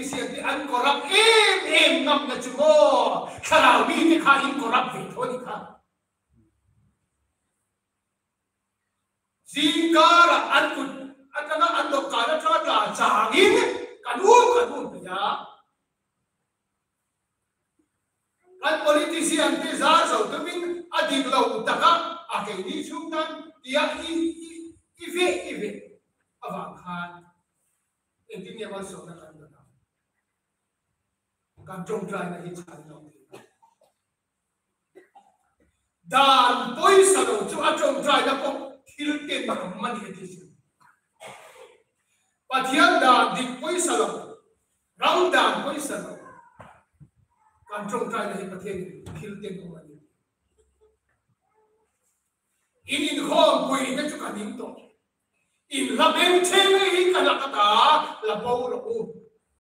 politician thì ăn corrupt em ngâm là chúng mô khả nào mi thì khá in corrupt vì thôi đi khá gì cả là ăn cụt ăn cái nó ăn đồ cả nó cho là trả in cả luôn bây giờ ăn politician thì ra rồi tôi mình ăn đi lâu tất cả à cái đi chúng ta thì ăn i về à vàng khan em tin nghe bao giờ nó cần được càng trông trai là hết sạch rồi đàn bối sao chúng ta trông trai là có thiếu tiền mà không mang hết gì và thiệt đàn đi bối sao rong đàn bối sao càng trông trai là hết bát thiên thiếu tiền không mang in home quỳ cái chỗ cả nín tổ in làm em chơi cái cả là cả là bao rồi